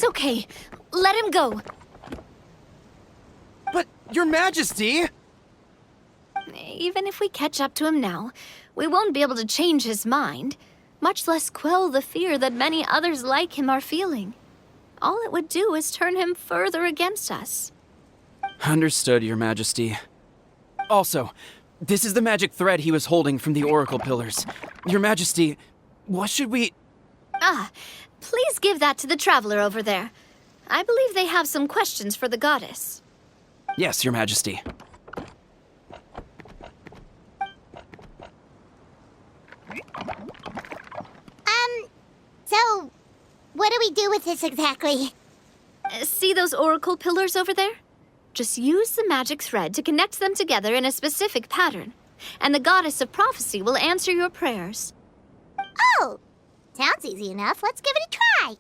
It's okay. Let him go. But, Your Majesty! Even if we catch up to him now, we won't be able to change his mind, much less quell the fear that many others like him are feeling. All it would do is turn him further against us. Understood, Your Majesty. Also, this is the magic thread he was holding from the Oracle Pillars. Your Majesty, what should we... Please give that to the traveler over there. I believe they have some questions for the goddess. Yes, Your Majesty. So, what do we do with this exactly? See those oracle pillars over there? Just use the magic thread to connect them together in a specific pattern, and the goddess of prophecy will answer your prayers. Oh, sounds easy enough. Let's give it a try.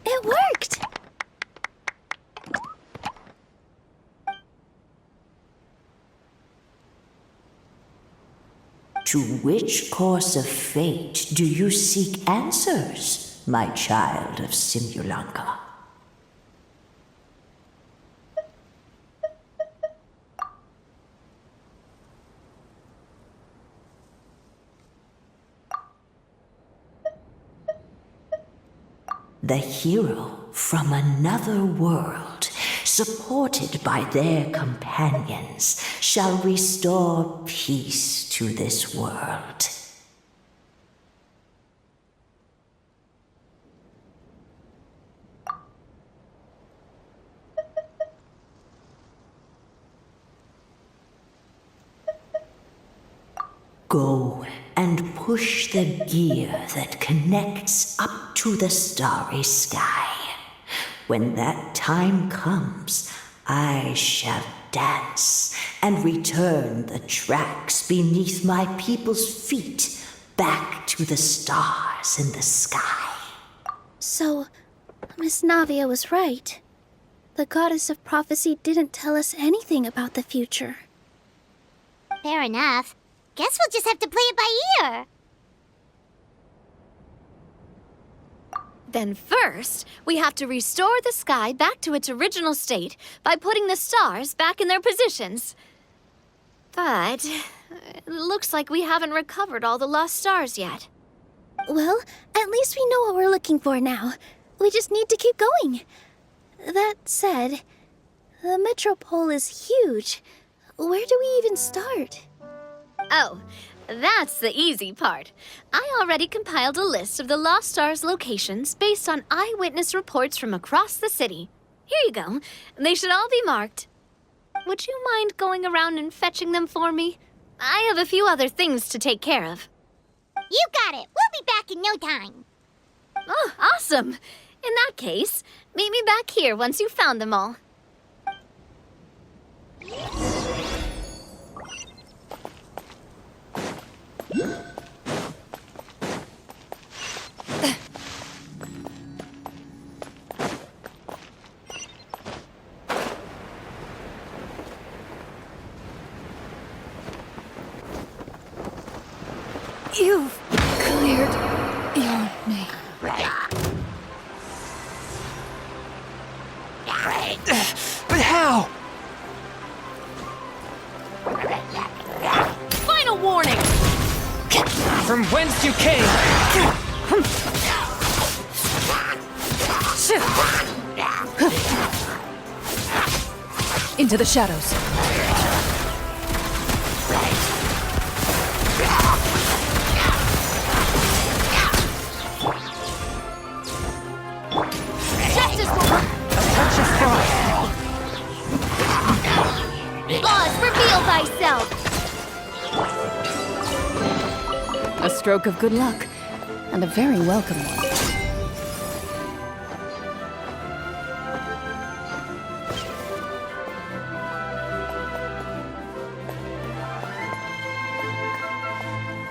It worked! To which course of fate do you seek answers, my child of Simulanka? The hero from another world, supported by their companions, shall restore peace to this world. Go and push the gear that connects up to the starry sky. When that time comes, I shall dance and return the tracks beneath my people's feet back to the stars in the sky. So, Miss Navia was right. The goddess of prophecy didn't tell us anything about the future. Fair enough. Guess we'll just have to play it by ear. Then first, we have to restore the sky back to its original state by putting the stars back in their positions. But it looks like we haven't recovered all the lost stars yet. Well, at least we know what we're looking for now. We just need to keep going. That said, the metropole is huge. Where do we even start? Oh, that's the easy part. I already compiled a list of the Lost Stars locations based on eyewitness reports from across the city. Here you go. They should all be marked. Would you mind going around and fetching them for me? I have a few other things to take care of. You got it. We'll be back in no time. Oh, awesome. In that case, meet me back here once you've found them all. You've cleared your name. But how? From whence you came! Into the shadows. Justice will Touch of frost! Oz, reveal thyself! A stroke of good luck, and a very welcome one.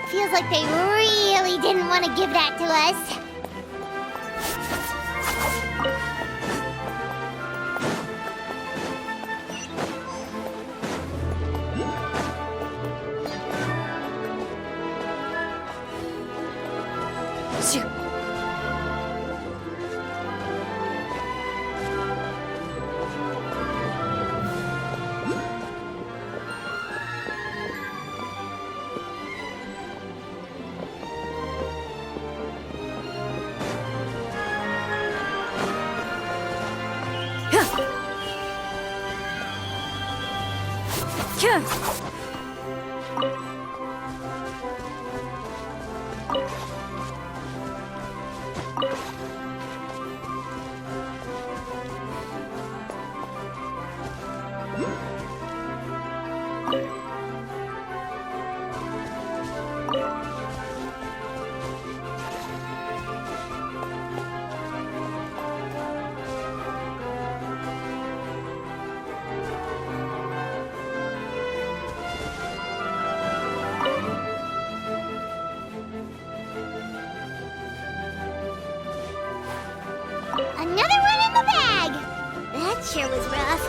Feels like they really didn't want to give that to us. Another one in the bag! That sure was rough.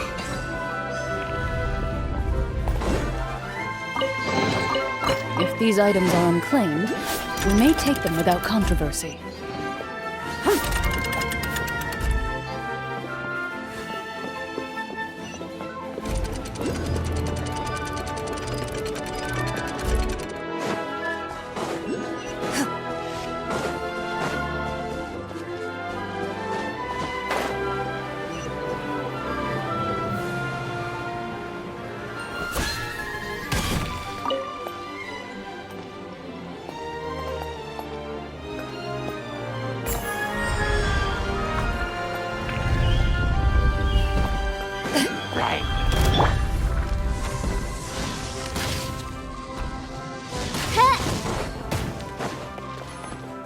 If these items are unclaimed, we may take them without controversy.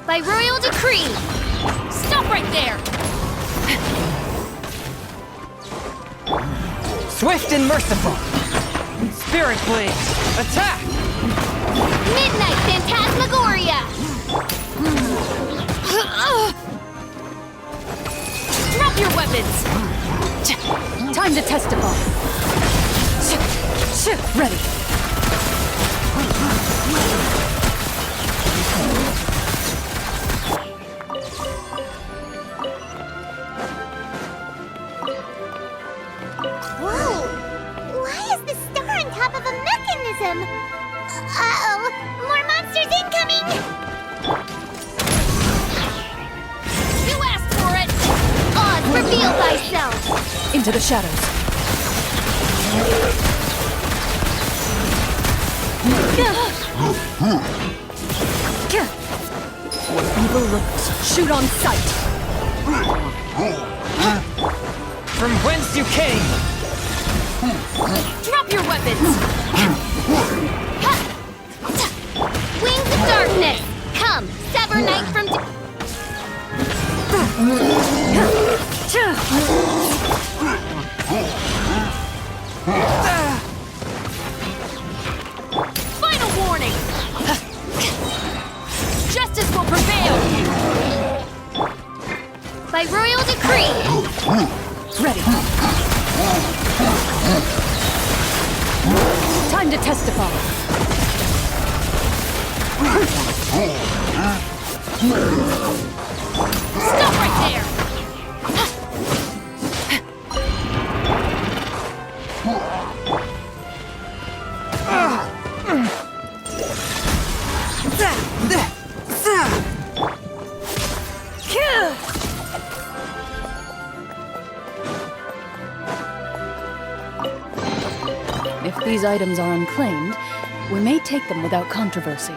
By royal decree! Stop right there! Swift and merciful! Spirit Blade! Attack! Midnight Phantasmagoria! Drop your weapons! Time to testify. Ready. Whoa! Why is the star on top of a mechanism? Uh-oh! More monsters incoming! You asked for it! Oz, reveal thyself! Into the shadows. Evil looks. Shoot on sight. From whence you came! Drop your weapons! Wings of darkness! Come, sever night from... Final warning! Justice will prevail! By royal decree! Ready. Time to testify. Stop right there! these items are unclaimed, we may take them without controversy.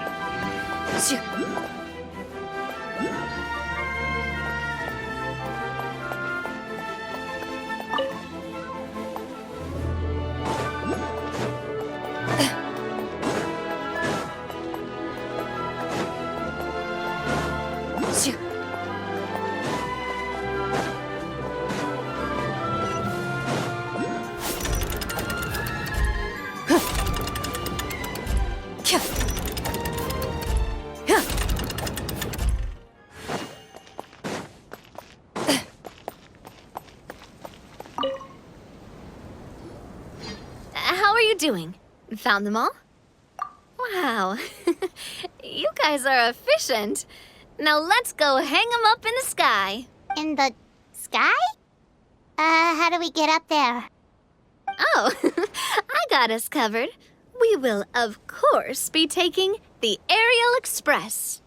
How are you doing? Found them all? Wow. You guys are efficient. Now let's go hang them up in the sky. In the sky? How do we get up there? Oh, I got us covered. We will, of course, be taking the Aerial Express.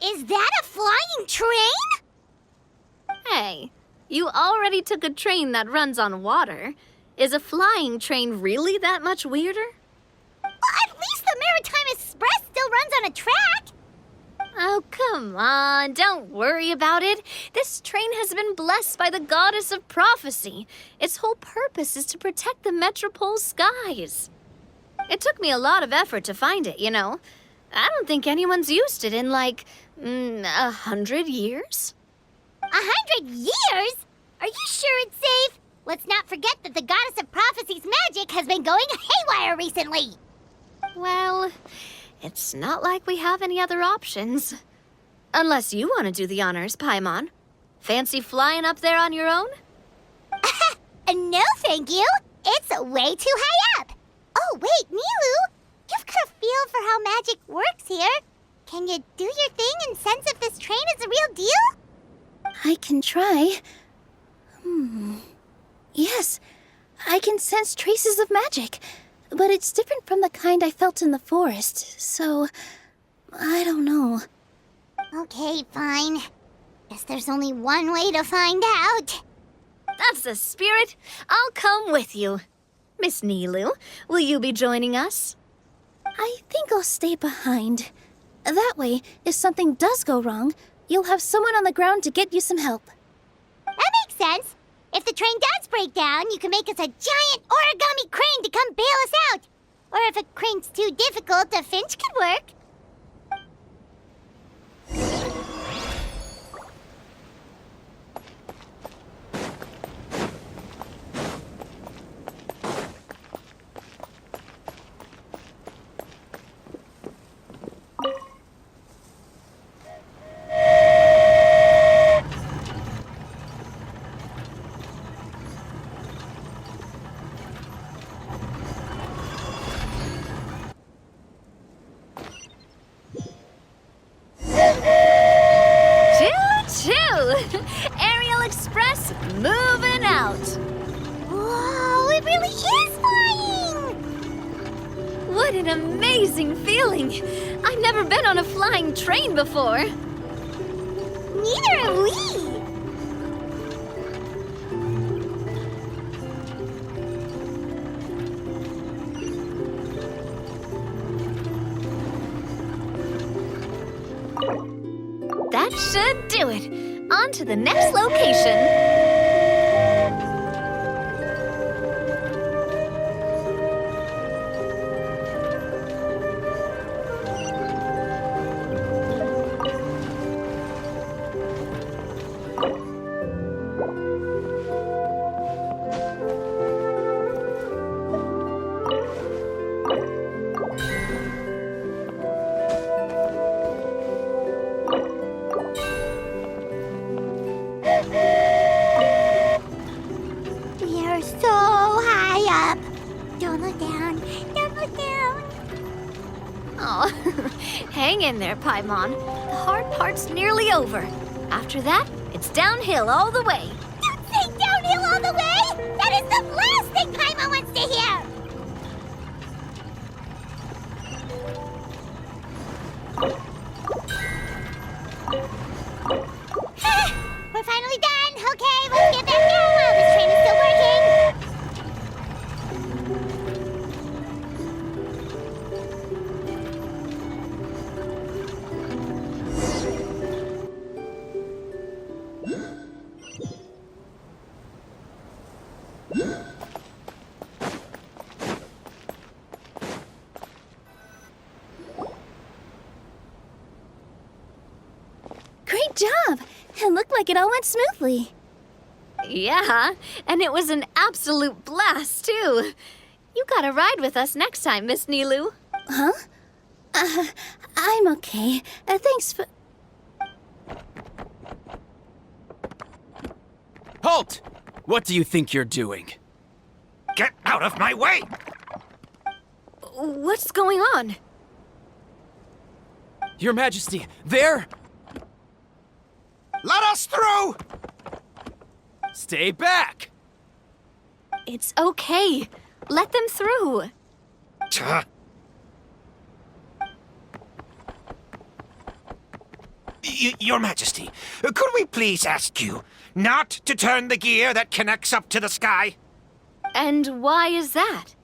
Is that a flying train? Hey, you already took a train that runs on water. Is a flying train really that much weirder? Well, at least the Maritime Express still runs on a track. Oh, come on, don't worry about it. This train has been blessed by the goddess of prophecy. Its whole purpose is to protect the Metropole skies. It took me a lot of effort to find it, you know. I don't think anyone's used it in, like, 100 years? 100 years? Are you sure it's safe? Let's not forget that the goddess of prophecy's magic has been going haywire recently. Well, it's not like we have any other options. Unless you want to do the honors, Paimon. Fancy flying up there on your own? No, thank you. It's way too high up. Oh, wait, Nilu. You've got a feel for how magic works here. Can you do your thing and sense if this train is the real deal? I can try. Yes, I can sense traces of magic, but it's different from the kind I felt in the forest, so I don't know. Okay, fine. Guess there's only one way to find out. That's the spirit. I'll come with you. Miss Nilu, will you be joining us? I think I'll stay behind. That way, if something does go wrong, you'll have someone on the ground to get you some help. That makes sense. If the train does break down, you can make us a giant origami crane to come bail us out. Or if a crane's too difficult, a finch could work. Choo-choo! Aerial Express moving out. Whoa, it really is flying! What an amazing feeling! I've never been on a flying train before. Neither have we. That should do it. On to the next location. We are so high up. Don't look down. Don't look down. Oh, hang in there, Paimon. The hard part's nearly over. After that, it's downhill all the way. Don't say downhill all the way. That is the last thing Paimon wants to hear. We're finally done. Okay, let's get back down while this train is still working. job! It looked like it all went smoothly. Yeah, and it was an absolute blast, too. You gotta ride with us next time, Miss Nilu. Huh? I'm okay. Thanks for... Halt! What do you think you're doing? Get out of my way! What's going on? Your Majesty, there! Let us through! Stay back! It's okay. Let them through. Tuh. Your Majesty, could we please ask you not to turn the gear that connects up to the sky? And why is that?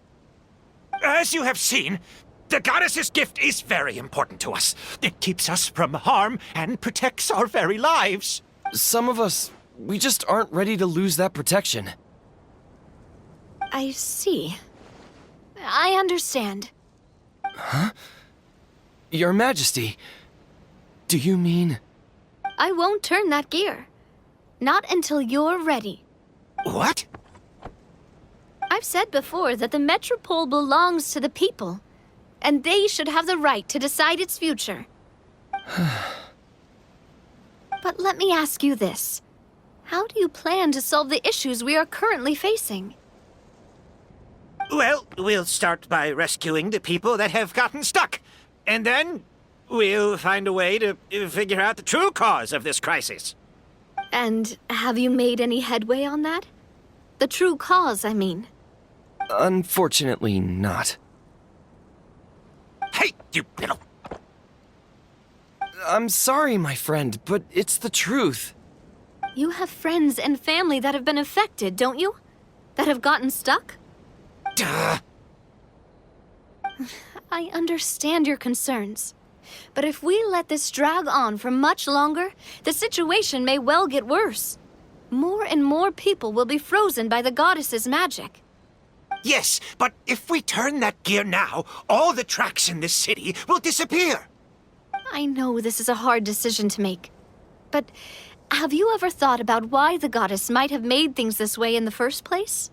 As you have seen, the goddess's gift is very important to us. It keeps us from harm and protects our very lives. Some of us, we just aren't ready to lose that protection. I see. I understand. Your Majesty, do you mean... I won't turn that gear. Not until you're ready. What? I've said before that the Metropole belongs to the people, and they should have the right to decide its future. But let me ask you this. How do you plan to solve the issues we are currently facing? Well, we'll start by rescuing the people that have gotten stuck. And then we'll find a way to figure out the true cause of this crisis. And have you made any headway on that? The true cause, I mean. Unfortunately not. Hey, you little... I'm sorry, my friend, but it's the truth. You have friends and family that have been affected, don't you? That have gotten stuck? Duh. I understand your concerns. But if we let this drag on for much longer, the situation may well get worse. More and more people will be frozen by the goddess's magic. Yes, but if we turn that gear now, all the tracks in this city will disappear. I know this is a hard decision to make. But have you ever thought about why the goddess might have made things this way in the first place?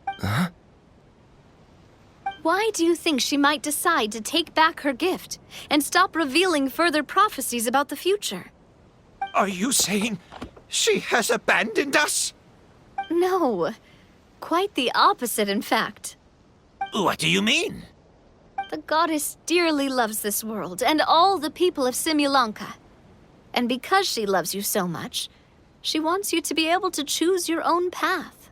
Huh? Why do you think she might decide to take back her gift and stop revealing further prophecies about the future? Are you saying she has abandoned us? No. Quite the opposite, in fact. What do you mean? The goddess dearly loves this world and all the people of Simulanka. And because she loves you so much, she wants you to be able to choose your own path.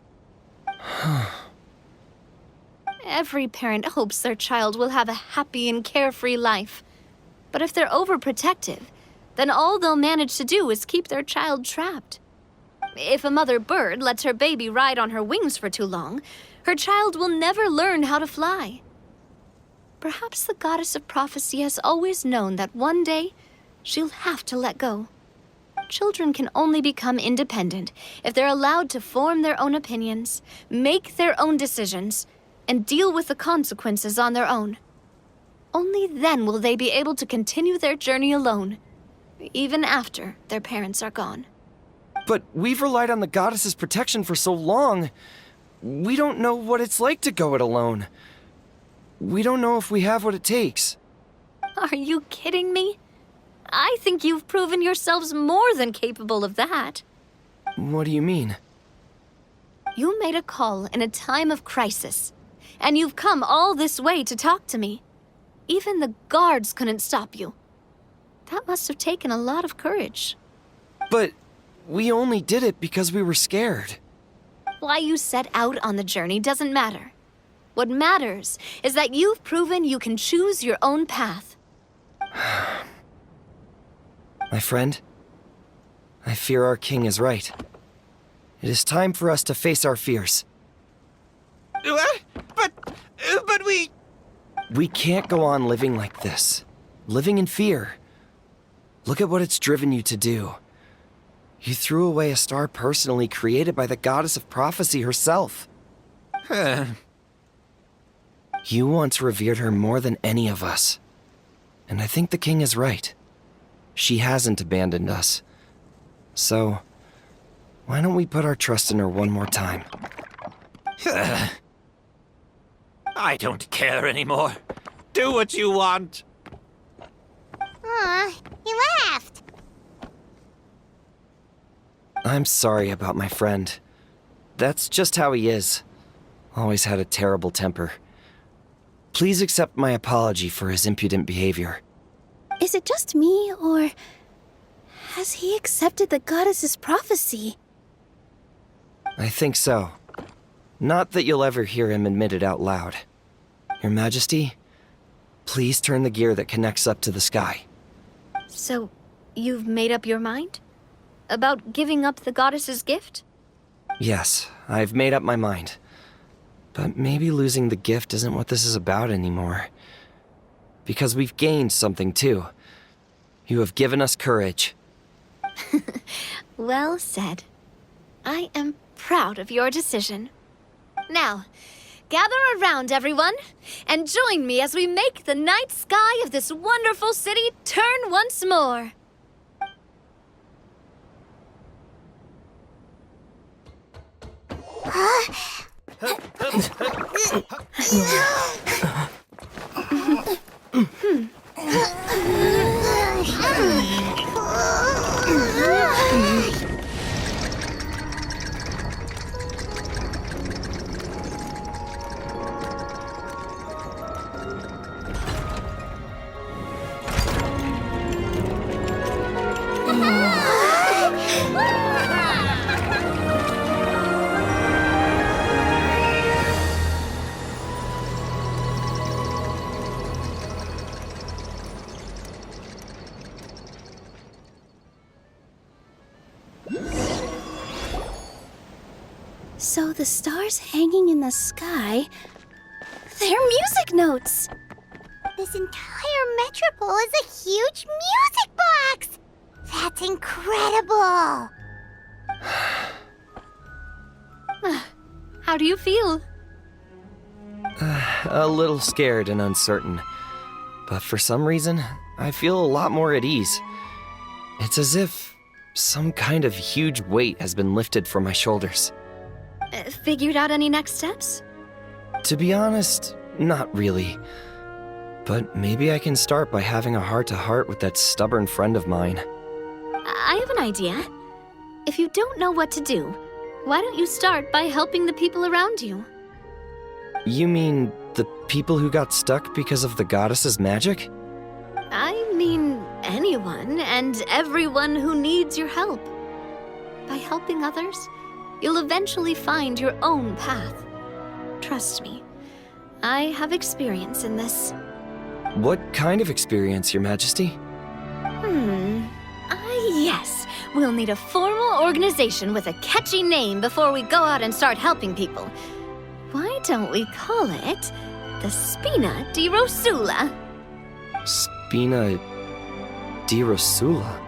Every parent hopes their child will have a happy and carefree life. But if they're overprotective, then all they'll manage to do is keep their child trapped. If a mother bird lets her baby ride on her wings for too long, her child will never learn how to fly. Perhaps the goddess of prophecy has always known that one day she'll have to let go. Children can only become independent if they're allowed to form their own opinions, make their own decisions, and deal with the consequences on their own. Only then will they be able to continue their journey alone, even after their parents are gone. But we've relied on the goddess's protection for so long. We don't know what it's like to go it alone. We don't know if we have what it takes. Are you kidding me? I think you've proven yourselves more than capable of that. What do you mean? You made a call in a time of crisis, and you've come all this way to talk to me. Even the guards couldn't stop you. That must have taken a lot of courage. But we only did it because we were scared. Why you set out on the journey doesn't matter. What matters is that you've proven you can choose your own path. My friend, I fear our king is right. It is time for us to face our fears. What? But we... We can't go on living like this. Living in fear. Look at what it's driven you to do. You threw away a star personally created by the goddess of prophecy herself. You once revered her more than any of us. And I think the king is right. She hasn't abandoned us. So, why don't we put our trust in her one more time? I don't care anymore. Do what you want. Aw, he laughed. I'm sorry about my friend. That's just how he is. Always had a terrible temper. Please accept my apology for his impudent behavior. Is it just me, or has he accepted the goddess's prophecy? I think so. Not that you'll ever hear him admit it out loud. Your Majesty, please turn the gear that connects up to the sky. So, you've made up your mind? About giving up the goddess's gift? Yes, I've made up my mind. But maybe losing the gift isn't what this is about anymore. Because we've gained something too. You have given us courage. Well said. I am proud of your decision. Now, gather around, everyone, and join me as we make the night sky of this wonderful city turn once more. So the stars hanging in the sky, they're music notes. This entire metropole is a huge music box! That's incredible! How do you feel? A little scared and uncertain. But for some reason, I feel a lot more at ease. It's as if some kind of huge weight has been lifted from my shoulders. Figured out any next steps? To be honest, not really. But maybe I can start by having a heart-to-heart with that stubborn friend of mine. I have an idea. If you don't know what to do, why don't you start by helping the people around you? You mean the people who got stuck because of the goddess's magic? I mean anyone and everyone who needs your help. By helping others, you'll eventually find your own path. Trust me, I have experience in this. What kind of experience, Your Majesty? Yes. We'll need a formal organization with a catchy name before we go out and start helping people. Why don't we call it the Spina di Rosula? Spina di Rosula?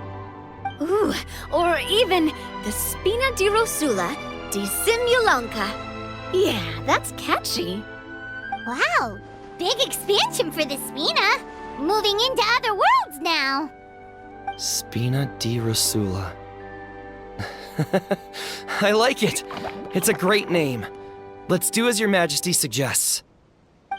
Ooh, or even the Spina di Rosula di Simulanka. Yeah, that's catchy. Wow, big expansion for the Spina. Moving into other worlds now. Spina di Rosula. I like it. It's a great name. Let's do as Your Majesty suggests.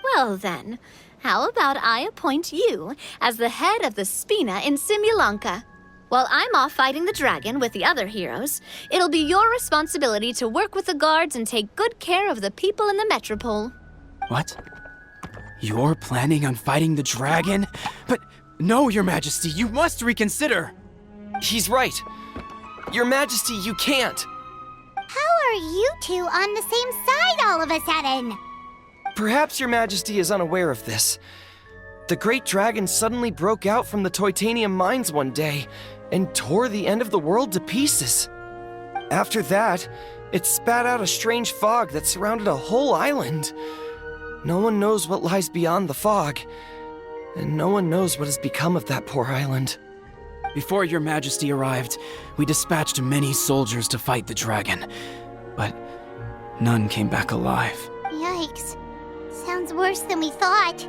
Well then, how about I appoint you as the head of the Spina in Simulanka? While I'm off fighting the dragon with the other heroes, it'll be your responsibility to work with the guards and take good care of the people in the metropole. What? You're planning on fighting the dragon? But no, Your Majesty, you must reconsider! He's right. Your Majesty, you can't. How are you two on the same side all of a sudden? Perhaps Your Majesty is unaware of this. The great dragon suddenly broke out from the Titanium mines one day and tore the end of the world to pieces. After that, it spat out a strange fog that surrounded a whole island. No one knows what lies beyond the fog, and no one knows what has become of that poor island. Before Your Majesty arrived, we dispatched many soldiers to fight the dragon, but none came back alive. Yikes. Sounds worse than we thought.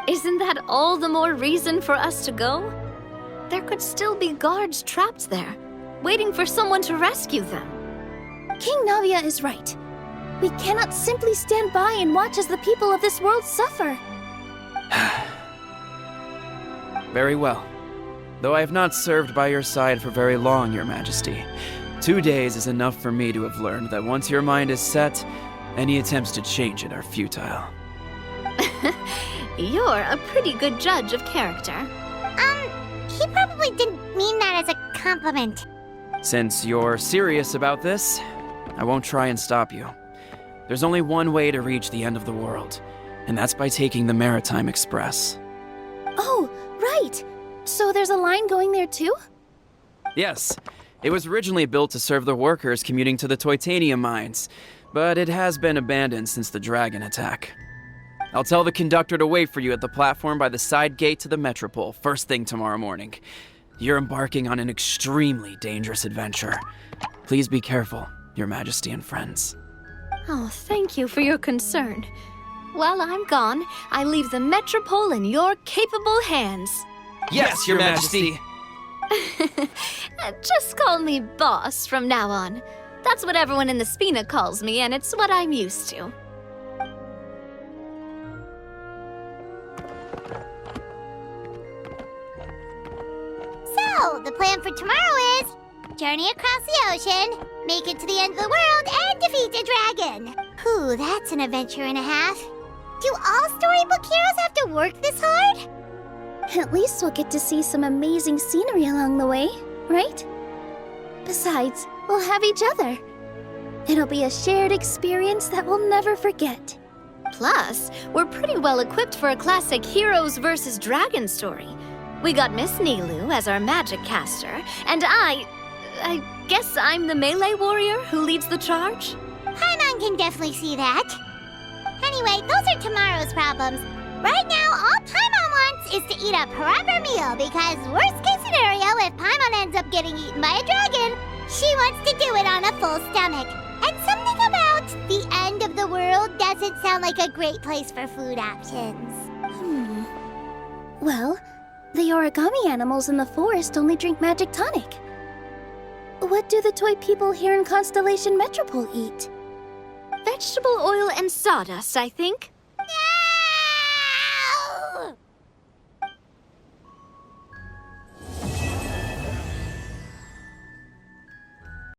Isn't that all the more reason for us to go? There could still be guards trapped there. waiting for someone to rescue them. King Navia is right. We cannot simply stand by and watch as the people of this world suffer. Very well. Though I have not served by your side for very long, Your Majesty, 2 days is enough for me to have learned that once your mind is set, any attempts to change it are futile. You're a pretty good judge of character. He probably didn't mean that as a compliment. Since you're serious about this, I won't try and stop you. There's only one way to reach the end of the world, and that's by taking the Maritime Express. Oh, right. So there's a line going there too? Yes, it was originally built to serve the workers commuting to the Titanium mines, but it has been abandoned since the dragon attack. I'll tell the conductor to wait for you at the platform by the side gate to the Metropole first thing tomorrow morning. You're embarking on an extremely dangerous adventure. Please be careful, Your Majesty and friends. Oh, thank you for your concern. While I'm gone, I leave the Metropole in your capable hands. Yes, Your Majesty! Just call me boss from now on. That's what everyone in the Spina calls me, and it's what I'm used to. So, the plan for tomorrow is journey across the ocean, make it to the end of the world, and defeat a dragon. Ooh, that's an adventure and a half. Do all storybook heroes have to work this hard? At least we'll get to see some amazing scenery along the way, right? Besides, we'll have each other. It'll be a shared experience that we'll never forget. Plus, we're pretty well equipped for a classic heroes versus dragon story. We got Miss Nilu as our magic caster, and I guess I'm the melee warrior who leads the charge? Paimon can definitely see that. Anyway, those are tomorrow's problems. Right now, all Paimon wants is to eat a proper meal because worst case scenario, if Paimon ends up getting eaten by a dragon, she wants to do it on a full stomach. And something about the end of the world doesn't sound like a great place for food options. Well, the origami animals in the forest only drink magic tonic. What do the toy people here in Constellation Metropole eat? Vegetable oil and sawdust, I think.